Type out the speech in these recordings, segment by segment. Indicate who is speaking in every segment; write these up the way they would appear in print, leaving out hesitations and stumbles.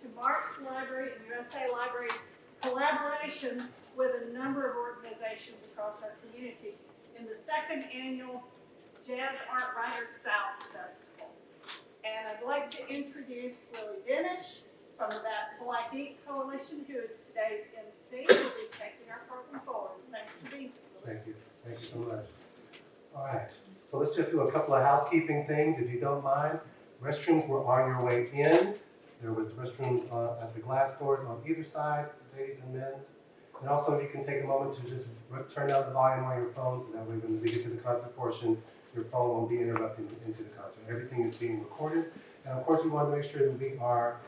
Speaker 1: To Marx Library and USA Library's collaboration with a number of organizations across our community in the second annual Jazz Art Writers South Festival. And I'd like to introduce Willie Denish from that Black Ink Coalition, who is today's MC, who will be taking our program forward. Thanks for being here.
Speaker 2: Thank you. Thank you so much. All right. So let's just do a couple of housekeeping things, if you don't mind. Restrooms were on your way in. There was restrooms at the glass doors on either side, ladies and men's. And also you can take a moment to just turn down the volume on your phone, so that way when we get to the concert portion, your phone won't be interrupting into the concert. Everything is being recorded. And of course we want to make sure that we are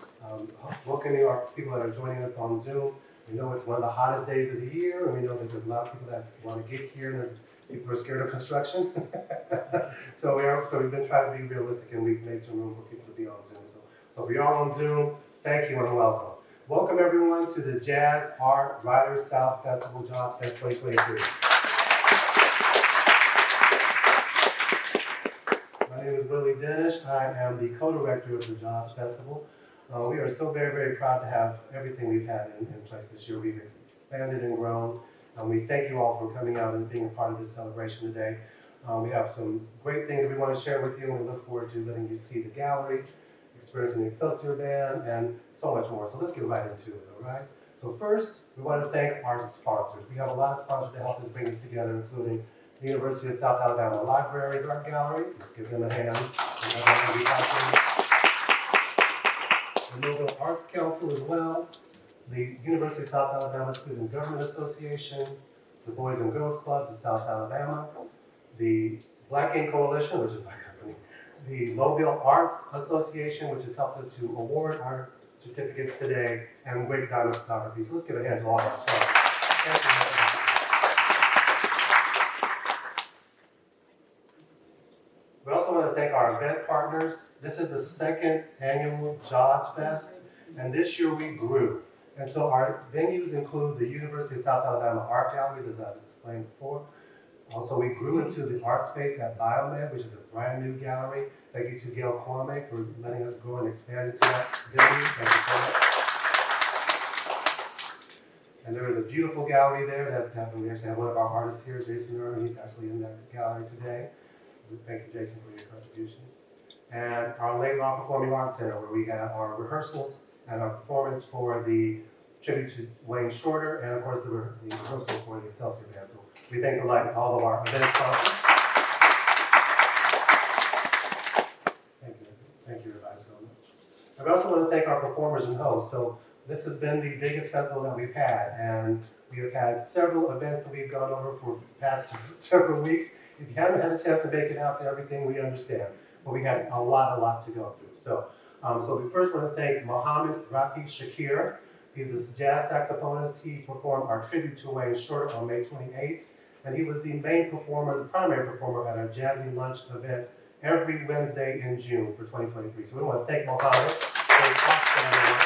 Speaker 2: welcoming our people that are joining us on Zoom. We know it's one of the hottest days of the year, and we know that there's a lot of people that want to get here, and there's people are scared of construction. So we've been trying to be realistic, and we've made some room for people to be on Zoom. So if you're all on Zoom, thank you and welcome. Welcome everyone to the Jazz Art Writers South Festival, J.A.W.S. Fest 2023. My name is Willie Denish. I am the co-director of the J.A.W.S. Festival. We are so very, very proud to have everything we've had in place this year. We've expanded and grown. We thank you all for coming out and being a part of this celebration today. We have some great things that we want to share with you, and we look forward to letting you see the galleries, experiencing the Excelsior Band, and so much more. So let's get right into it, all right? So first, we want to thank our sponsors. We have a lot of sponsors to help us bring this together, including the University of South Alabama Libraries, Art Galleries. Let's give them a hand. The Mobile Arts Council as well, the University of South Alabama Student Government Association, the Boys and Girls Clubs of South Alabama, the Black Ink Coalition, which is my company, the Mobile Arts Association, which has helped us to award our certificates today, and Wig Diamond Photography. So let's give a hand to all of our sponsors. Thank you. We also want to thank our event partners. This is the second annual J.A.W.S. Fest, and this year we grew. And so our venues include the University of South Alabama Art Galleries, as I've explained before. Also, we grew into the art space at Biomed, which is a brand new gallery. Thank you to Gail Kwame for letting us grow and expand into that venue. And there is a beautiful gallery there that's happening. We actually have one of our artists here, Jason Irwin. He's actually in that gallery today. Thank you, Jason, for your contributions. And our Laidlaw Performing Arts Center, where we have our rehearsals and our performance for the tribute to Wayne Shorter, and of course the rehearsal for the Excelsior Band. So we thank all of our event sponsors. Thank you everybody so much. And we also want to thank our performers and hosts. So this has been the biggest festival that we've had, and we have had several events that we've gone over for the past several weeks. If you haven't had a chance to make it out to everything, we understand. But we had a lot to go through. So we first want to thank Mohammed Rafi Shakir. He's a jazz saxophonist. He performed our tribute to Wayne Shorter on May 28th. And he was the main performer, the primary performer at our Jazzy Lunch events every Wednesday in June for 2023. So we want to thank Mohammed for his outstanding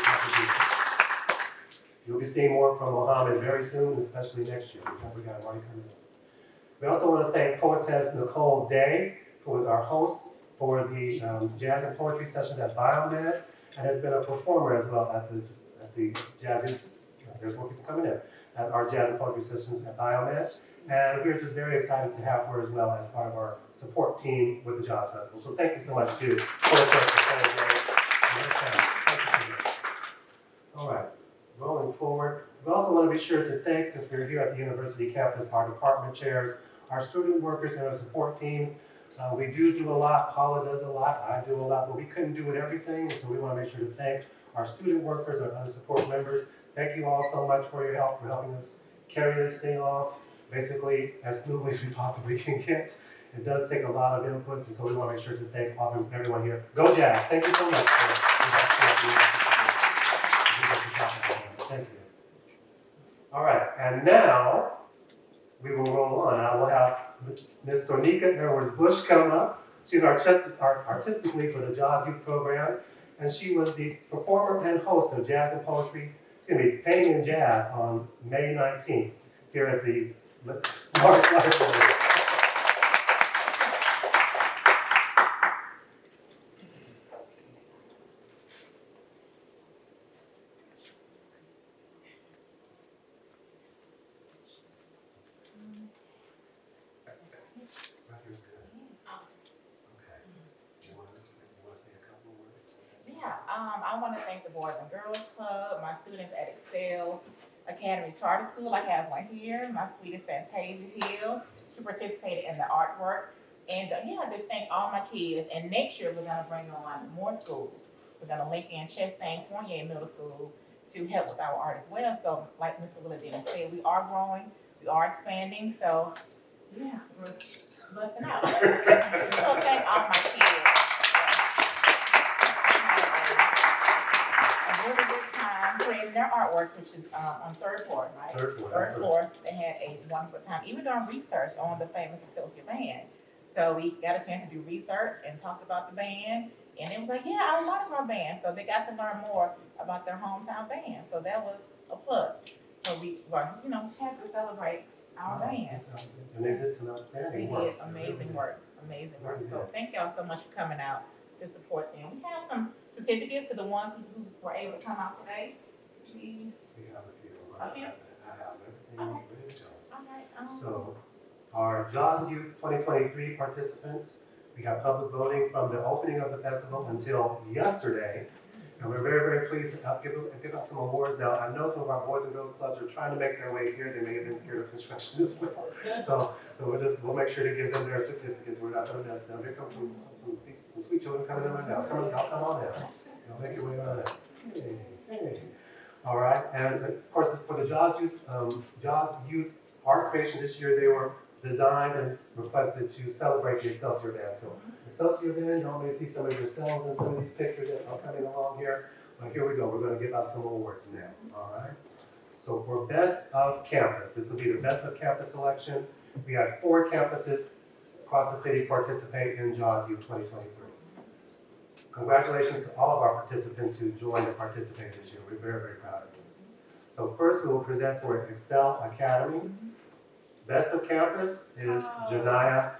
Speaker 2: contributions. You'll be seeing more from Mohammed very soon, especially next year. We got him already coming up. We also want to thank poetess Nicole Day, who was our host for the jazz and poetry sessions at Biomed, and has been a performer as well at the jazz. There's more people coming in at our jazz and poetry sessions at Biomed, and we're just very excited to have her as well as part of our support team with the J.A.W.S Festival. So thank you so much to All right, rolling forward. We also want to be sure to thank, since we're here at the university campus, our department chairs, our student workers, and our support teams. We do a lot, Paula does a lot, I do a lot, but we couldn't do it everything, so we want to make sure to thank our student workers and other support members. Thank you all so much for your help, for helping us carry this thing off, basically as smoothly as we possibly can get. It does take a lot of input, and so we want to make sure to thank everyone here. Go Jazz! Thank you so much Thank you. All right, and now we will roll on. I will have Ms. Sonika Edwards-Bush come up. She's artistically for the J.A.W.S Youth Program, and she was the performer and host of Jazz and Poetry, Painting and Jazz on May 19th here at the Marx Library.
Speaker 3: I want to thank the Boys and Girls Club, my students at Excel Academy Charter School. I have one here, my sweetest Fantasia Hill. She participated in the artwork. And just thank all my kids. And next year, we're going to bring on more schools. We're going to link in Chastain Fournier Middle School to help with our art as well. So like Mr. Willard said, we are growing, we are expanding. So yeah, we're busting out. So thank all my kids. A really good time creating their artworks, which is on third floor, right? Third floor. They had a wonderful time, even doing research on the famous Excelsior Band. So we got a chance to do research and talked about the band, and it was like, yeah, I love our band. So they got to learn more about their hometown band. So that was a plus. So we were, happy to celebrate our band.
Speaker 2: And they did some outstanding work.
Speaker 3: They did amazing work, amazing work. So thank y'all so much for coming out to support them. We have some certificates to the ones who were able to come out today.
Speaker 2: We have a few.
Speaker 3: A few?
Speaker 2: I have everything ready to go.
Speaker 3: All right.
Speaker 2: So, our J.A.W.S Youth 2023 participants, we have public voting from the opening of the festival until yesterday. And we're very, very pleased to give out some awards. Now, I know some of our Boys and Girls Clubs are trying to make their way here. They may have been scared of construction as well. So we'll make sure to give them their certificates. We're not going to miss them. Here comes some sweet children coming in right now. Come on in. Y'all make your way on in. Hey. All right, and of course, for the J.A.W.S Youth Art Creation this year, they were designed and requested to celebrate the Excelsior Band. So, Excelsior Band, you always see some of yourselves in some of these pictures that are coming along here. But here we go, we're going to give out some awards now, all right? So, for Best of Campus, this will be the Best of Campus selection. We had 4 campuses across the city participate in J.A.W.S Youth 2023. Congratulations to all of our participants who joined and participated this year. We're very, very proud of you. So first we will present for Excel Academy. Best of Campus is J.A.W.S.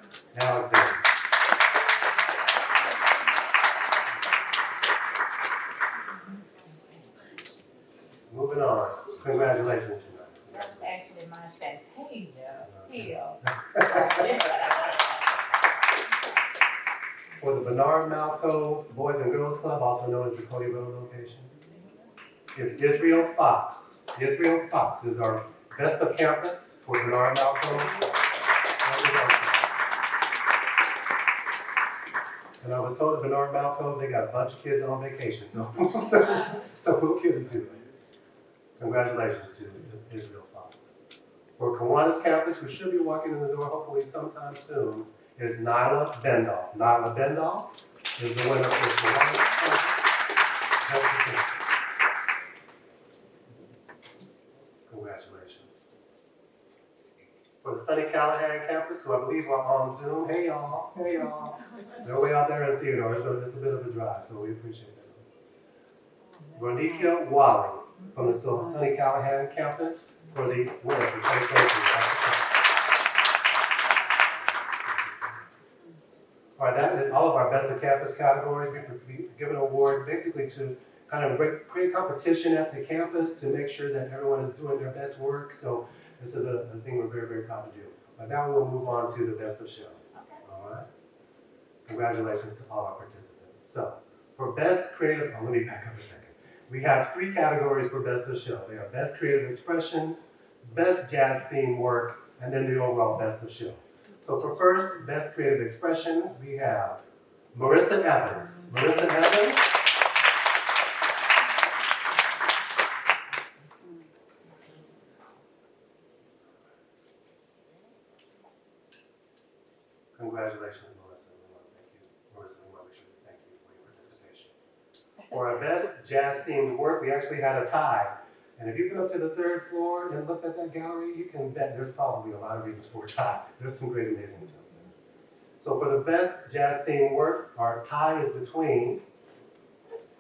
Speaker 2: Moving on. Congratulations, J.A.W.S.
Speaker 3: That's actually my Fantasia Hill.
Speaker 2: For the Bernard Malco Boys and Girls Club, also known as the Cody Road location, it's Israel Fox. Israel Fox is our Best of Campus for Bernard Malco. And I was told at Bernard Malco, they got a bunch of kids on vacation, so we'll give it to them. Congratulations to Israel Fox. For Kiwanis campus, who should be walking in the door hopefully sometime soon, is Nyla Bendoff. Nyla Bendoff is the winner for Kiwanis campus. Congratulations. For the Sunny Callahan campus, who I believe are on Zoom, hey y'all, hey y'all. They're way out there in Theodore, so it's a bit of a drive, so we appreciate that. Veronique Wally from the Sunny Callahan campus for the winner for 2023. All right, that is all of our Best of Campus categories. We give an award basically to kind of create competition at the campus to make sure that everyone is doing their best work. So this is a thing we're very, very proud to do. But now we'll move on to the Best of Show.
Speaker 3: Okay.
Speaker 2: All right. Congratulations to all our participants. So for Best Creative, let me back up a second. We have 3 categories for Best of Show. They are Best Creative Expression, Best Jazz Theme Work, and then the overall Best of Show. So for first, Best Creative Expression, we have Marissa Evans. Marissa Evans. Congratulations, Melissa. We want to thank you. Marissa, we want to make sure to thank you for your participation. For our Best Jazz Themed Work, we actually had a tie. And if you've been up to the 3rd floor and looked at that gallery, you can bet there's probably a lot of reasons for a tie. There's some great, amazing stuff there. So for the Best Jazz Themed Work, our tie is between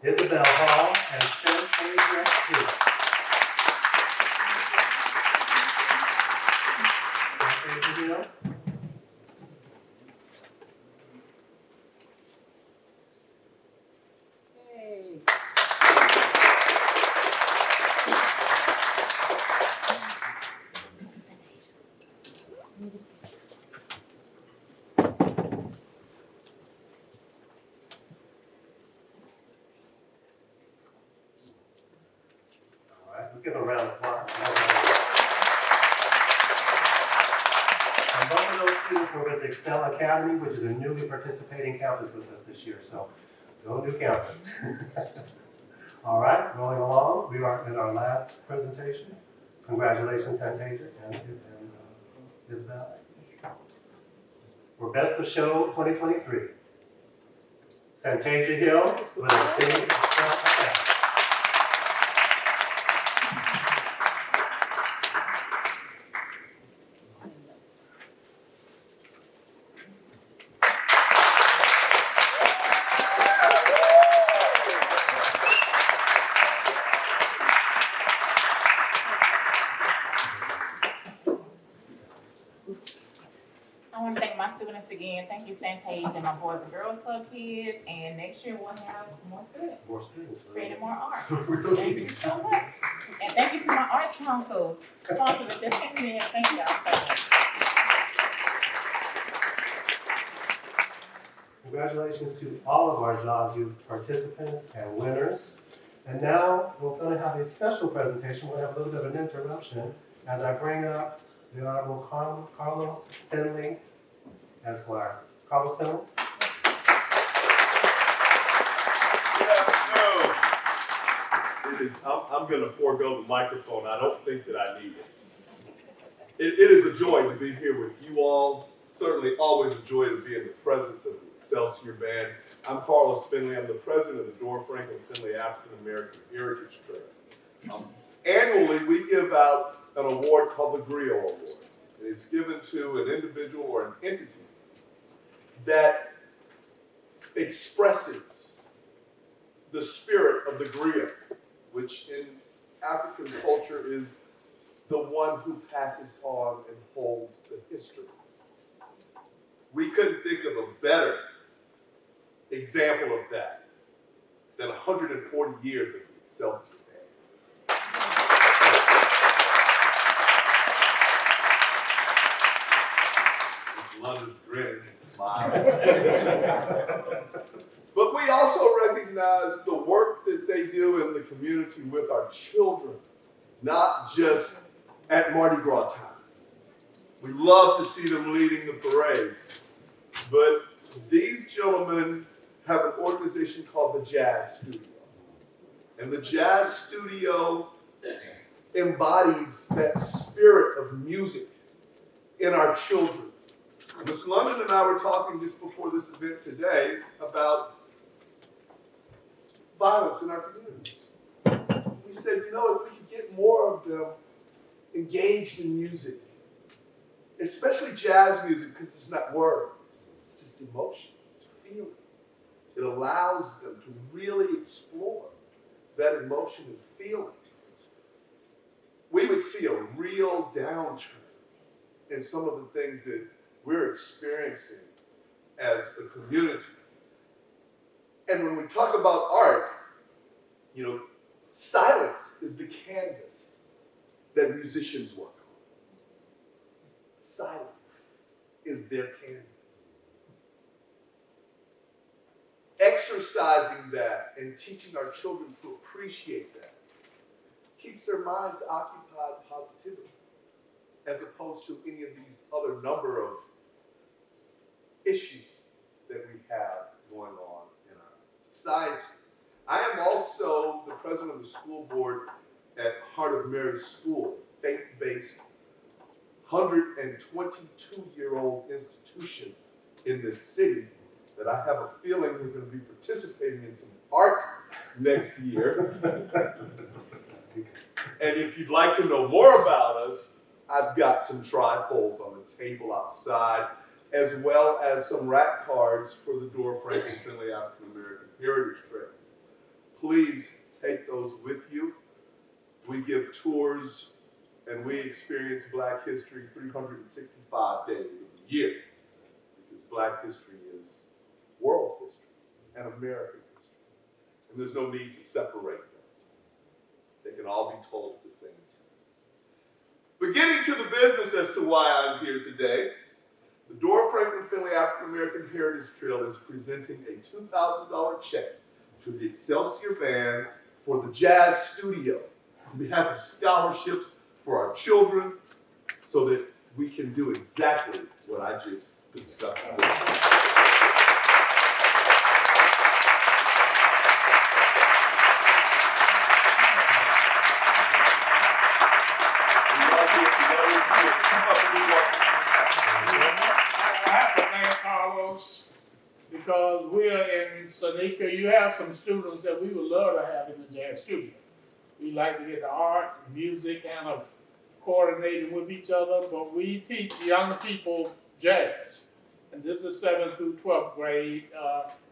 Speaker 2: Isabel Hall and Anastasia Hill. Let's give them a round of applause. And both of those students were with Excel Academy, which is a newly participating campus with us this year. So go new campus. All right, rolling along. We are in our last presentation. Congratulations, Santasia and Isabel. For Best of Show 2023. Santasia Hill with a singing Excel Academy.
Speaker 3: I want to thank my students again. Thank you, Santasia, and my Boys and Girls Club kids. And next year we'll have more students.
Speaker 2: More students.
Speaker 3: Creating more art.
Speaker 2: Really?
Speaker 3: Thank you so much. And thank you to my Arts Council sponsors that just came in. Thank you all so much.
Speaker 2: Congratulations to all of our J.A.W.S participants and winners. And now we're going to have a special presentation. We're going to have a little bit of an interruption as I bring up the Honorable Carlos Finley, Esquire. Carlos Finley.
Speaker 4: I'm going to forego the microphone. I don't think that I need it. It is a joy to be here with you all. Certainly always a joy to be in the presence of the Excelsior Band. I'm Carlos Finley. I'm the president of the Dora Franklin Finley African American Heritage Trail. Annually, we give out an award called the Griot Award. And it's given to an individual or an entity that expresses the spirit of the griot, which in African culture is the one who passes on and holds the history. We couldn't think of a better example of that than 140 years of the Excelsior Band. London's grinning and smiling. But we also recognize the work that they do in the community with our children, not just at Mardi Gras time. We love to see them leading the parades, but these gentlemen have an organization called the Jazz Studio. And the Jazz Studio embodies that spirit of music in our children. Mr. London and I were talking just before this event today about violence in our communities. We said, you know, if we could get more of them engaged in music, especially jazz music, because it's not words, it's just emotion, it's feeling. It allows them to really explore that emotion and feeling. We would see a real downturn in some of the things that we're experiencing as a community. And when we talk about art, you know, silence is the canvas that musicians work on. Silence is their canvas. Exercising that and teaching our children to appreciate that keeps their minds occupied positively, as opposed to any of these other number of issues that we have going on in our society. I am also the president of the school board at Heart of Mary School, a faith-based 122-year-old institution in this city that I have a feeling we're going to be participating in some art next year. And if you'd like to know more about us, I've got some trifolds on the table outside, as well as some rack cards for the Dora Franklin Finley African American Heritage Trail. Please take those with you. We give tours and we experience Black history 365 days of the year, because Black history is world history and American history. And there's no need to separate them. They can all be told at the same time. But getting to the business as to why I'm here today, the Dora Franklin Finley African American Heritage Trail is presenting a $2,000 check to the Excelsior Band for the Jazz Studio on behalf of scholarships for our children, so that we can do exactly what I just discussed.
Speaker 5: Because we're in Seneca, you have some students that we would love to have in the jazz studio. We like to get the art, music, kind of coordinating with each other, but we teach young people jazz. And this is 7th through 12th grade.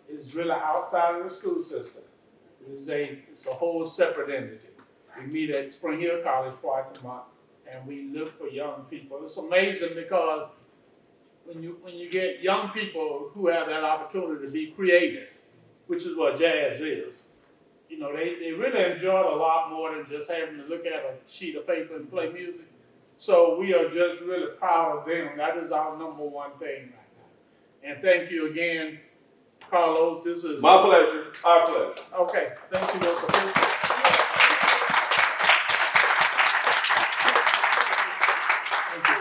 Speaker 5: It's really outside of the school system. It's a whole separate entity. We meet at Spring Hill College twice a month, and we look for young people. It's amazing because when you get young people who have that opportunity to be creative, which is what jazz is, you know, they really enjoy it a lot more than just having to look at a sheet of paper and play music. So we are just really proud of them. That is our number one thing right now. And thank you again, Carlos. This is
Speaker 4: my pleasure, our pleasure.
Speaker 5: Okay, thank you, Mr. President. Thank you.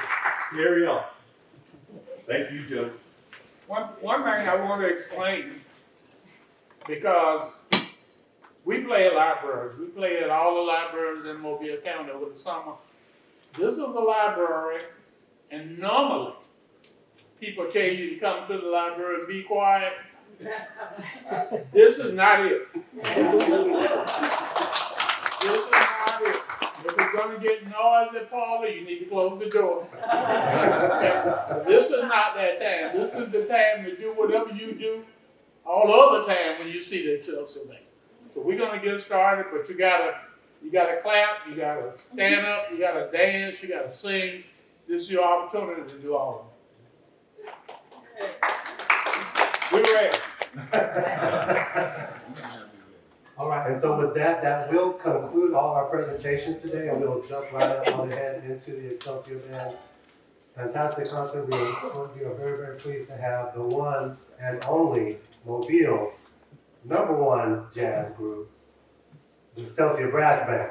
Speaker 4: Carry on. Thank you, Joe.
Speaker 5: One thing I want to explain, because we play at libraries. We play at all the libraries in Mobile County over the summer. This is the library, and normally people tell you to come to the library and be quiet. This is not it. This is not it. If it's going to get noisy, Paula, you need to close the door. This is not that time. This is the time to do whatever you do all other time when you see the Excelsior Band. So we're going to get started, but you gotta clap, you gotta stand up, you gotta dance, you gotta sing. This is your opportunity to do all of it. We're ready.
Speaker 2: All right, and so with that, that will conclude all our presentations today, and we'll jump right on ahead into the Excelsior Band's fantastic concert. We are very, very pleased to have the one and only Mobile's #1 jazz group, the Excelsior Brass Band.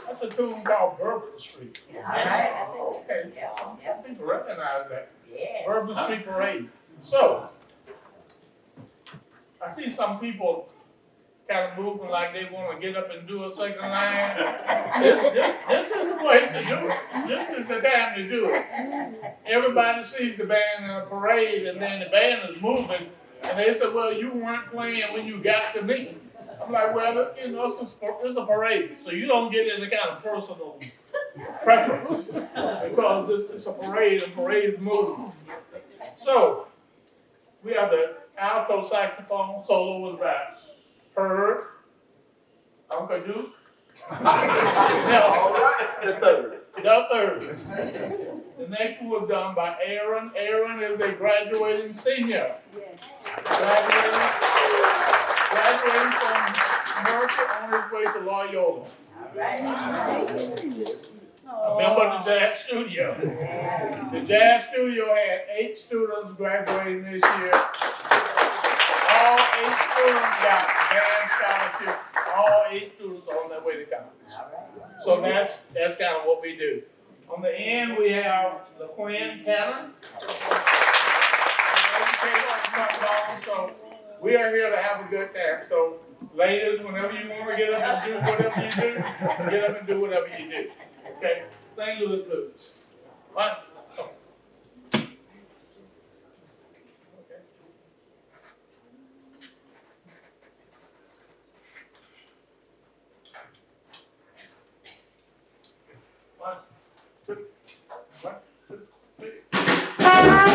Speaker 5: That's a tune called Bourbon Street.
Speaker 6: All right.
Speaker 5: Okay,
Speaker 6: Yeah.
Speaker 5: people recognize that.
Speaker 6: Yeah.
Speaker 5: Bourbon Street Parade. So, I see some people kind of moving like they want to get up and do a second line. This is the place to do it. This is the time to do it. Everybody sees the band in a parade, and then the band is moving, and they say, well, you weren't playing when you got to me. I'm like, well, you know, it's a parade, so you don't get any kind of personal preference because it's a parade, and parades move. So, we have the alto saxophone solo was by Herb, Uncle Duke.
Speaker 4: All right, the third.
Speaker 5: The third. The next one was done by Aaron. Aaron is a graduating senior. Graduating from Mercer on his way to Loyola. A member of the Jazz Studio. The Jazz Studio had 8 students graduating this year. All 8 students got band scholarships. All 8 students are on their way to college. So that's kind of what we do. On the end, we have the Quinn Cannon. So we are here to have a good time. So ladies, whenever you want to get up and do whatever you do, get up and do whatever you do. Okay? St. Louis Blues. One. Oh. Okay. One, two, one, two, three.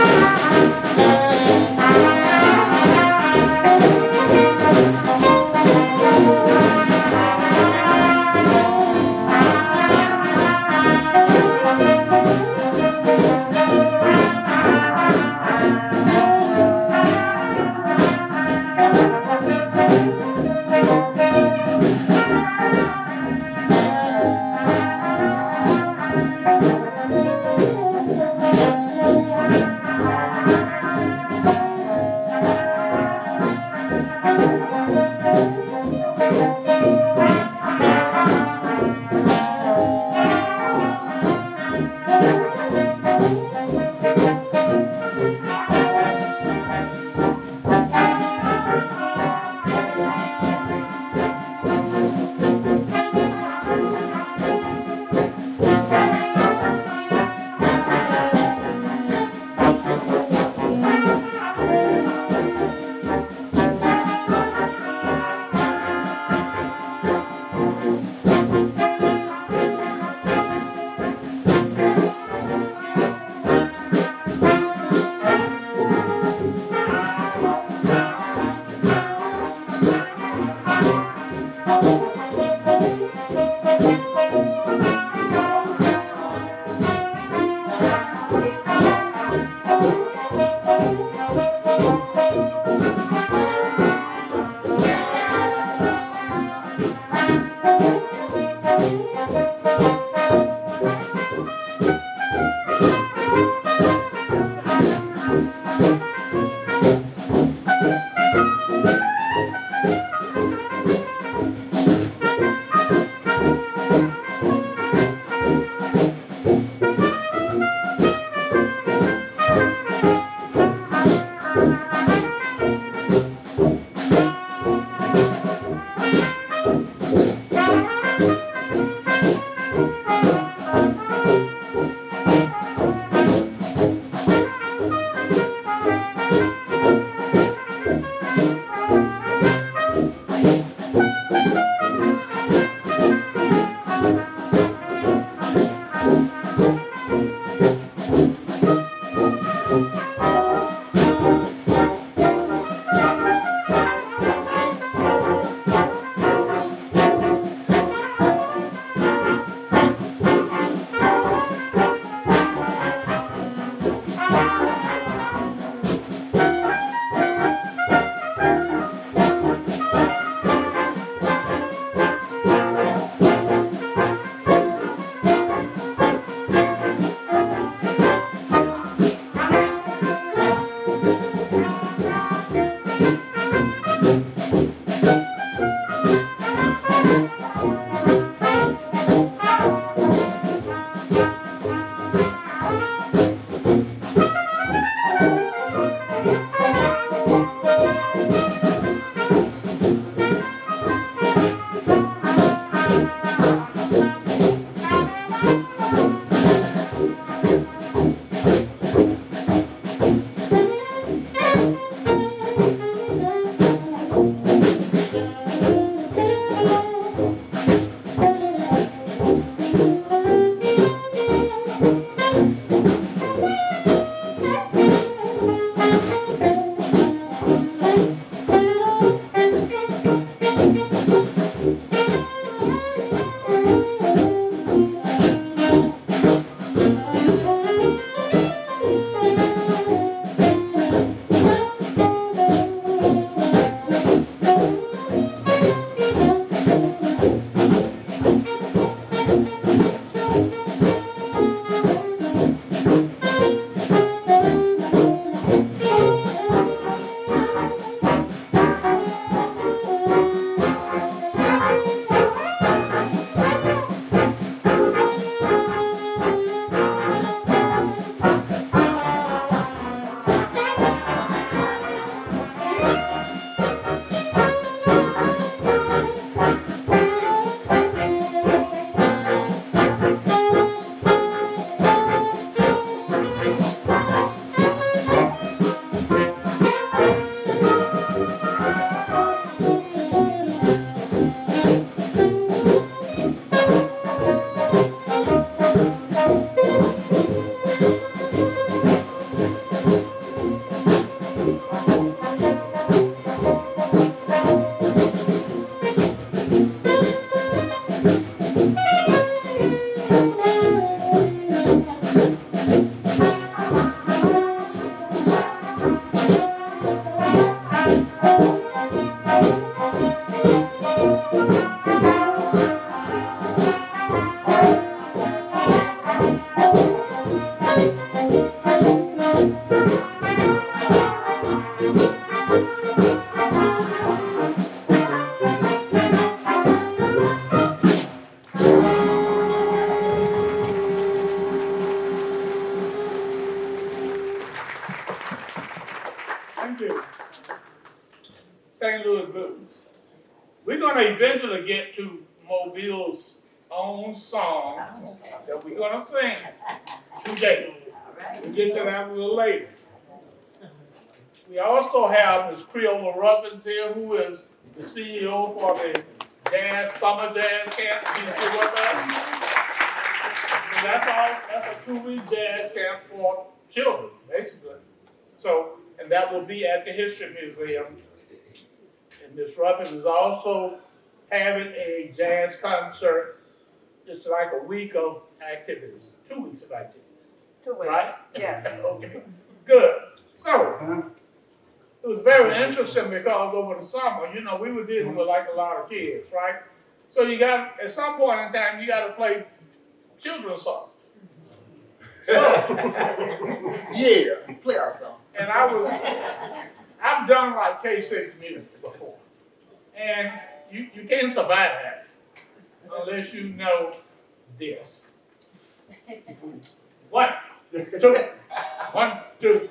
Speaker 5: St. Louis blues. We're gonna eventually get to Mobile's own song that we're gonna sing today. We'll get to that a little later. We also have Ms. Creole Ruffins here, who is the CEO for the Summer Jazz Camp. She's here with us. So that's a 2-week jazz camp for children, basically. So, and that will be at the History Museum. And Ms. Ruffins is also having a jazz concert. It's like a week of activities, 2 weeks of activities.
Speaker 6: 2 weeks.
Speaker 5: Right?
Speaker 6: Yes.
Speaker 5: Okay, good. So, it was very interesting because over the summer, you know, we were dealing with like a lot of kids, right? So you got, at some point in time, you got to play children's songs. So,
Speaker 7: Yeah, play our song.
Speaker 5: and I was I've done like K6 music before. And you can't survive unless you know this. 1, 2, 1, 2.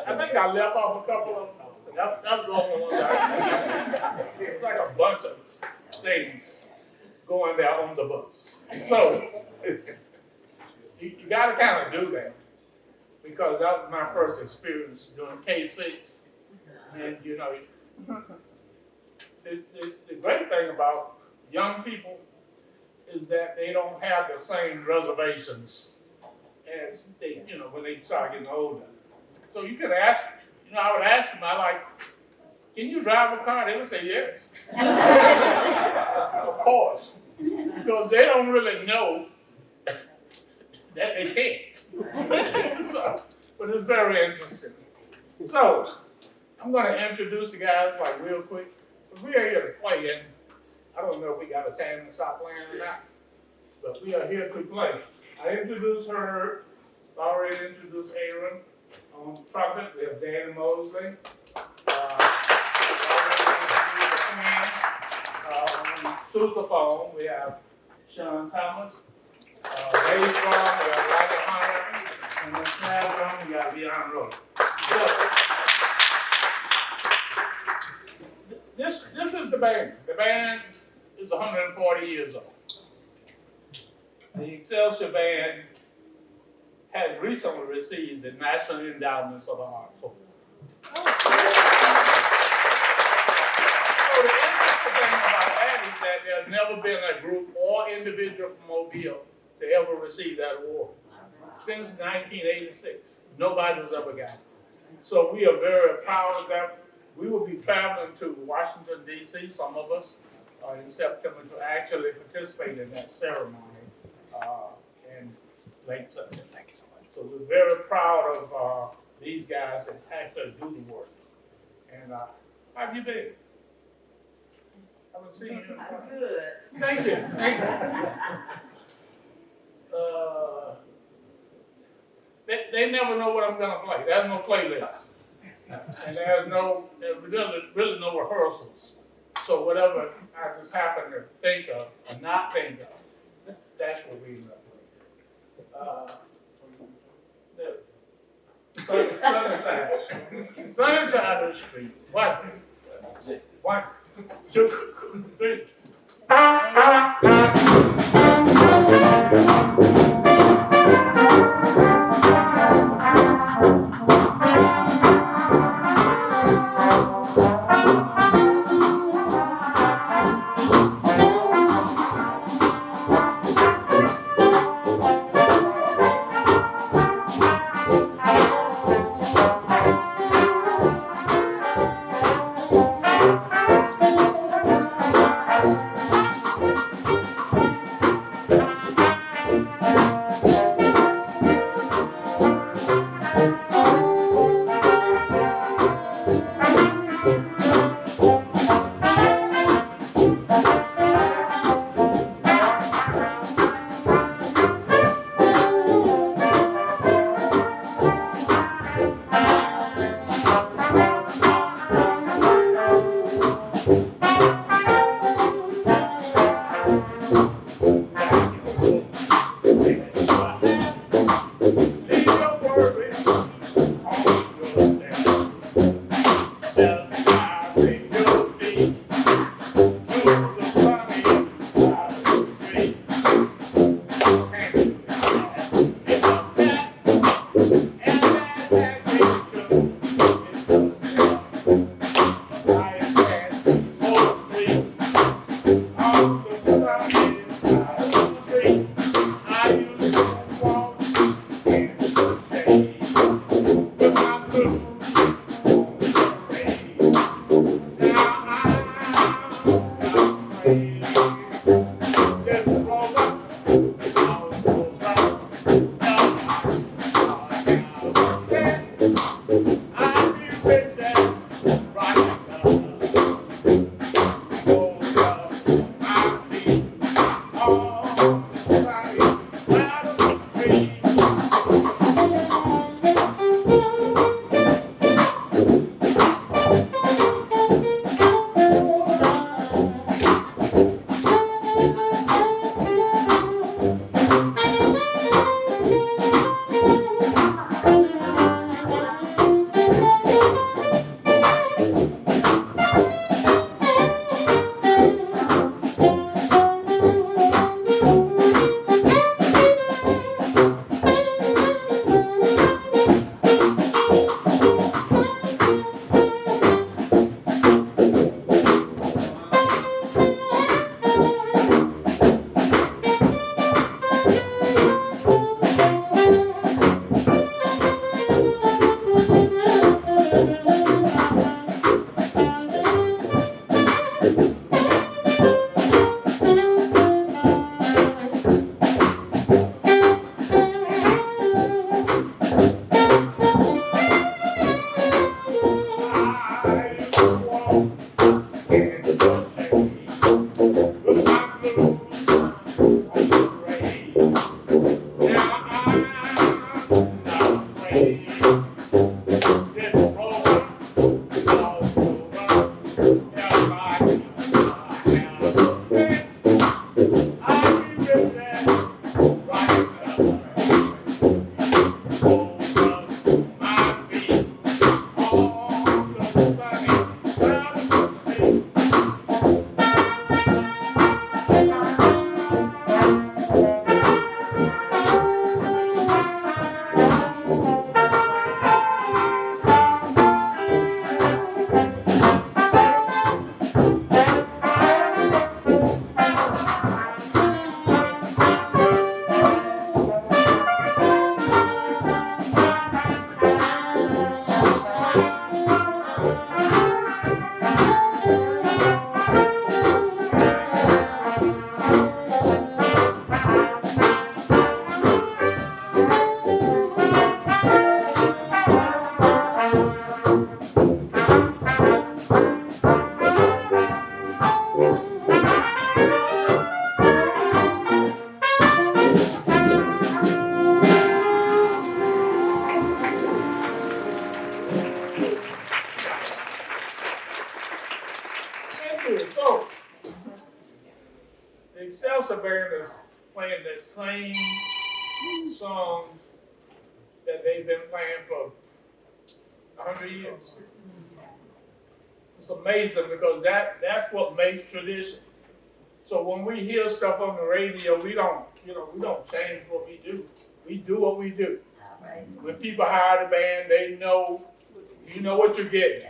Speaker 5: I think I left off a couple of them. That's the only one that it's like a bunch of things going there on the bus. So you got to kind of do that because that was my first experience doing K6. And you know, the great thing about young people is that they don't have the same reservations as they, you know, when they start getting older. So you could ask, you know, I would ask them, can you drive a car? They would say yes. Of course. Because they don't really know that they can't. So, but it's very interesting. So, I'm going to introduce the guys like real quick. We are here to play, and I don't know if we got a time to stop playing or not, but we are here to play. I introduced her, already introduced Aaron. On trumpet, we have Danny Mosley. On sousaphone, we have Sean Thomas. bass drum, we got Roger Hunter, and the snare drum, we got Leon Rose. This is the band. The band is 140 years old. The Excelsior Band has recently received the National Endowments of the Arts Award. So the interesting thing about that is that there's never been a group or individual from Mobile to ever receive that award. Since 1986, nobody's ever got it. So we are very proud of that. We will be traveling to Washington, D.C., some of us, in September to actually participate in that ceremony in late September. Thank you so much. So we're very proud of these guys that actually do the work. And how have you been? I haven't seen you in a while.
Speaker 6: I'm good.
Speaker 5: Thank you. Thank you. They never know what I'm gonna play. There's no playlist. And there's really no rehearsals. So whatever I just happen to think of or not think of, that's what we end up with. Sunny side of the street. One, two, three. been playing for 100 years. It's amazing because that's what makes tradition. So when we hear stuff on the radio, we don't change what we do. We do what we do. When people hire the band, they know, you know what you're getting.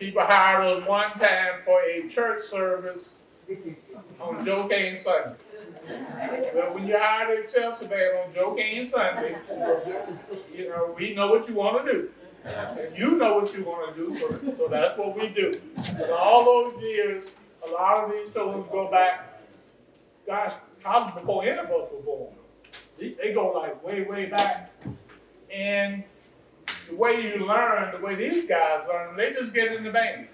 Speaker 5: People hired us one time for a church service on Joe Kane Sunday. But when you hire the Excelsior Band on Joe Kane Sunday, we know what you want to do. And you know what you want to do, so that's what we do. And all those years, a lot of these tunes go back, gosh, probably before any of us were born. They go like way, way back. And the way you learn, the way these guys learn, they just get in the band.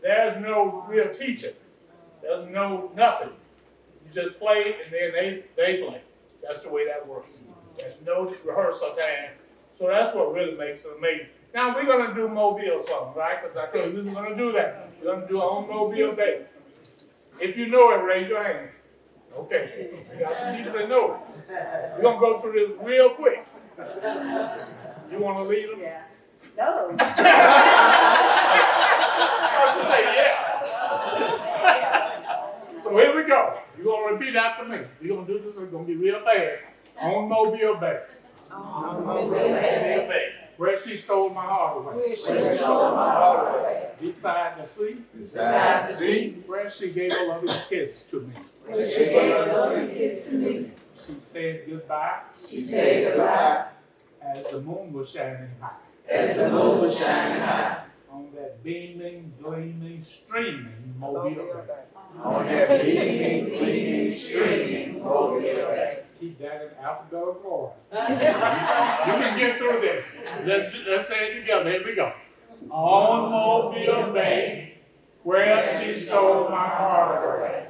Speaker 5: There's no real teaching. There's no nothing. You just play and then they play. That's the way that works. There's no rehearsal time. So that's what really makes it amazing. Now we're going to do Mobile songs, right? Because I told you we were going to do that. We're going to do our own Mobile Day. If you know it, raise your hand. Okay. We got some people that know it. We're going to go through this real quick. You want to lead them?
Speaker 6: Yeah. No.
Speaker 5: I was say yeah. So here we go. You're going to repeat after me. We're going to do this. It's going to be real fast. On Mobile Bay.
Speaker 6: On Mobile Bay.
Speaker 5: Where she stole my heart away.
Speaker 6: Where she stole my heart away.
Speaker 5: Beside the sea.
Speaker 6: Beside the sea.
Speaker 5: Where she gave a loving kiss to me.
Speaker 6: Where she gave a loving kiss to me.
Speaker 5: She said goodbye.
Speaker 6: She said goodbye.
Speaker 5: As the moon was shining high.
Speaker 6: As the moon was shining high.
Speaker 5: On that beaming, gleaming, streaming Mobile Bay.
Speaker 6: On that beaming, gleaming, streaming Mobile Bay.
Speaker 5: Keep that in alphabetical order. You can get through this. Let's say it together. Here we go. On Mobile Bay, where she stole my heart away.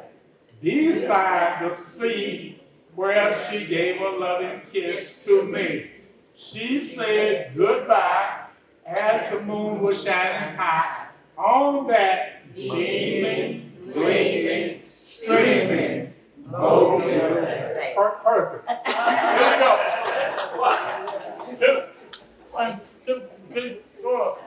Speaker 5: Beside the sea, where she gave a loving kiss to me. She said goodbye as the moon was shining high. On that beaming, gleaming, streaming Mobile Bay. Perfect. Here we go. 1, 2, 3, 4.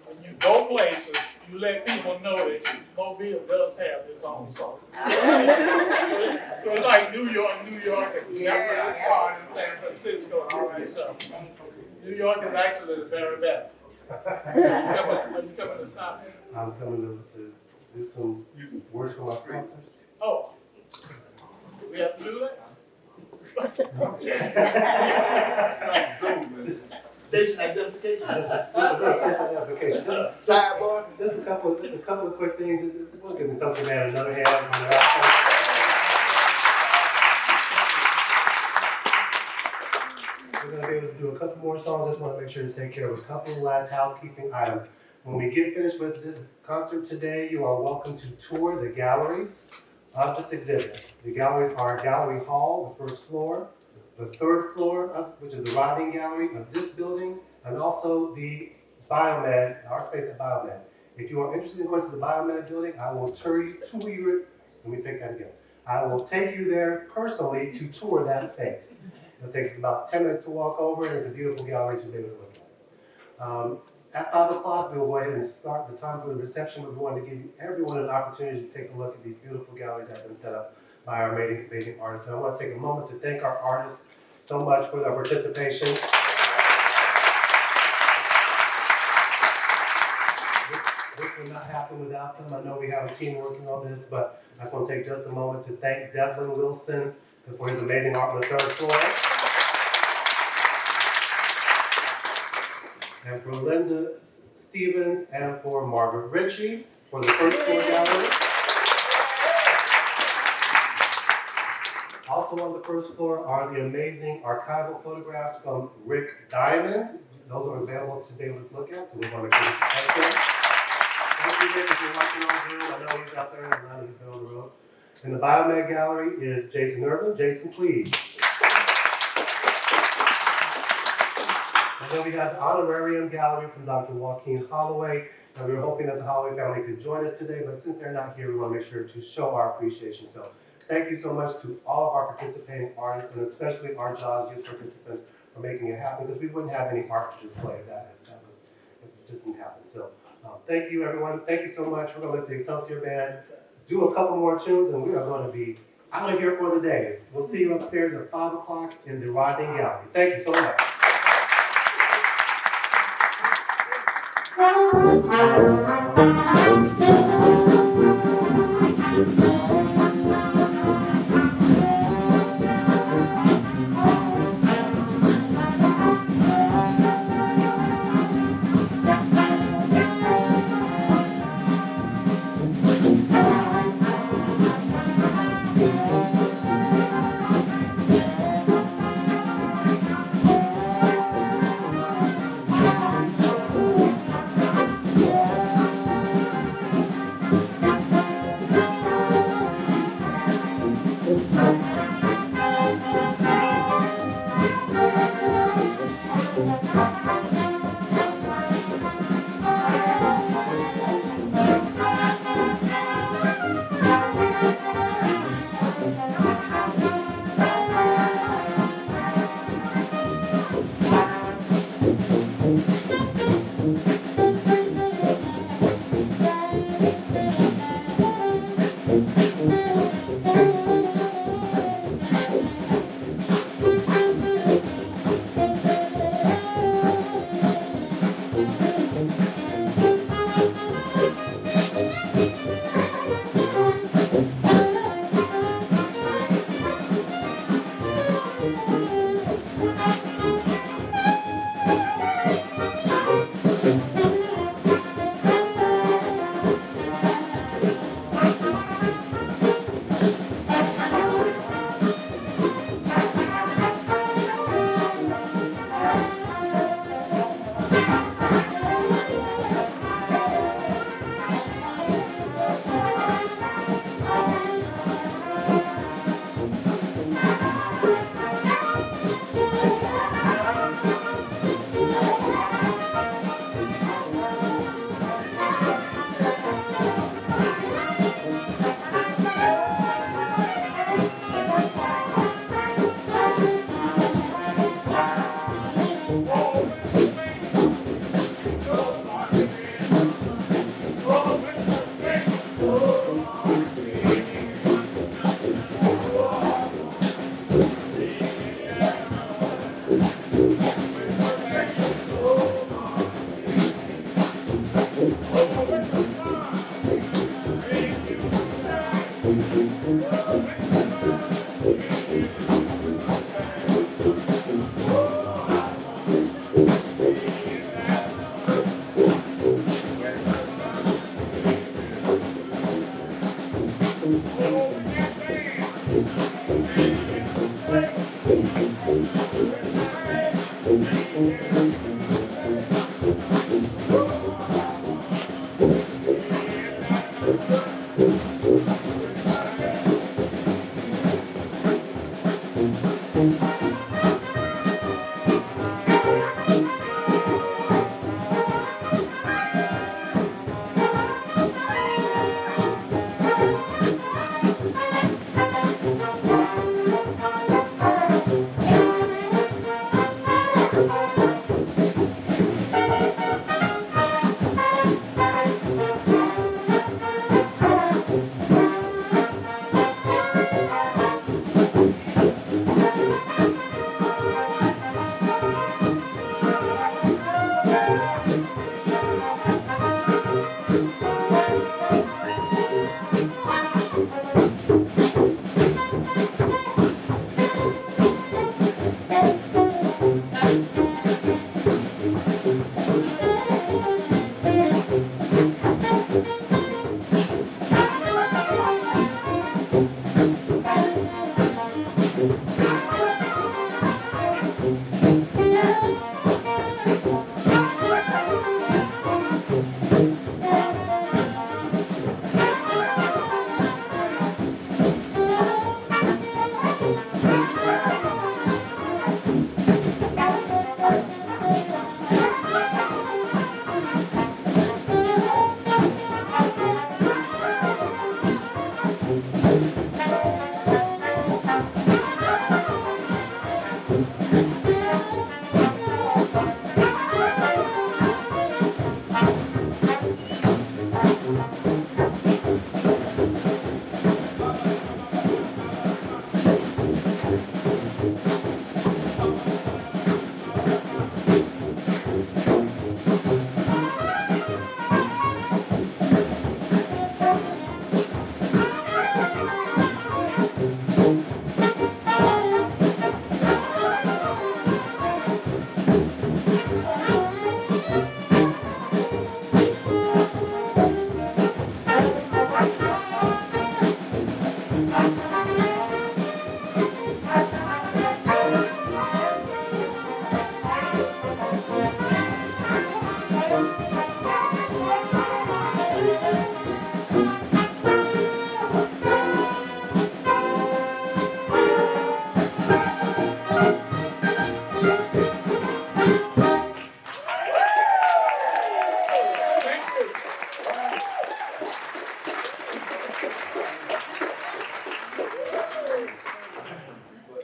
Speaker 5: When you go places, you let people know that Mobile does have its own song. So it's like New York, and Denver, and San Francisco, and all that stuff. New York is actually the very best. When you coming to stop?
Speaker 2: I'm coming to do some words for my sponsors.
Speaker 5: Oh, we have to do that?
Speaker 6: Station identification.
Speaker 2: Just
Speaker 6: Sidebar.
Speaker 2: a couple of quick things. We'll give Excelsior Band another hand from their outside. We're going to be able to do a couple more songs. Just want to make sure to take care of a couple of last housekeeping items. When we get finished with this concert today, you are welcome to tour the galleries of this exhibit. The galleries are Gallery Hall, the first floor, the third floor, which is the Rodney Gallery of this building, and also the Biomed, our space at Biomed. If you are interested in going to the Biomed building, I will tour you, let me take that again. I will take you there personally to tour that space. It takes about 10 minutes to walk over, and it's a beautiful gallery to be able to look at. At 5 o'clock, we will go ahead and start the time for the reception. We want to give everyone an opportunity to take a look at these beautiful galleries that have been set up by our amazing artists. And I want to take a moment to thank our artists so much for their participation. This would not happen without them. I know we have a team working on this, but I just want to take just a moment to thank Devlin Wilson for his amazing art on the third floor. And for Linda Stevens and for Margaret Ritchie for the first floor gallery. Also on the first floor are the amazing archival photographs from Rick Diamond. Those are available to be able to look at, so we want to give it to you. Thank you, Rick, if you're watching on Zoom. I know he's out there and he's been on the road. In the Biomed Gallery is Jason Irvin. Jason, please. And then we have the Honorarium Gallery from Dr. Joaquin Holloway. And we were hoping that the Holloway family could join us today, but since they're not here, we want to make sure to show our appreciation. So thank you so much to all of our participating artists, and especially our JAWS youth participants for making it happen, because we wouldn't have any art to display if it just didn't happen. So thank you, everyone. Thank you so much. We're going to let the Excelsior Band do a couple more tunes, and we are going to be out of here for the day. We'll see you upstairs at 5 o'clock in the Rodney Gallery. Thank you so much.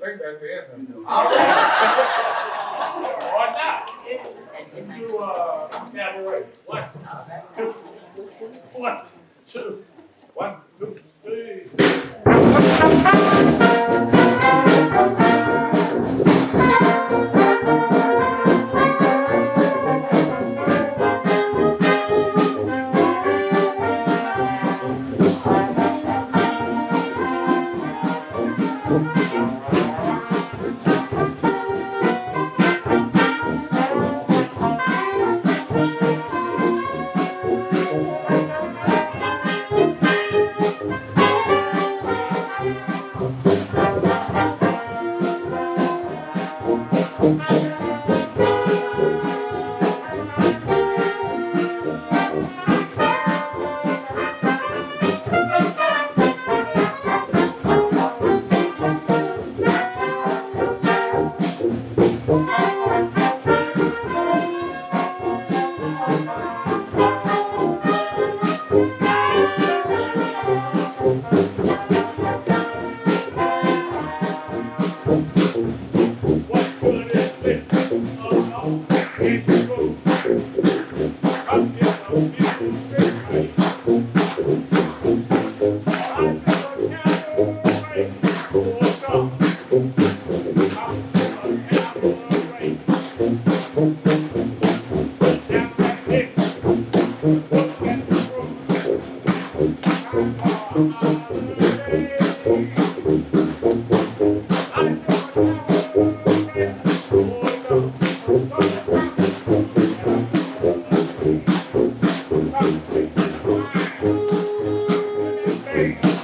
Speaker 5: think that's the end.
Speaker 3: All right.
Speaker 5: Right now, you cabaret. 1, 2, 1, 2, 1, 2, 3. Thank you.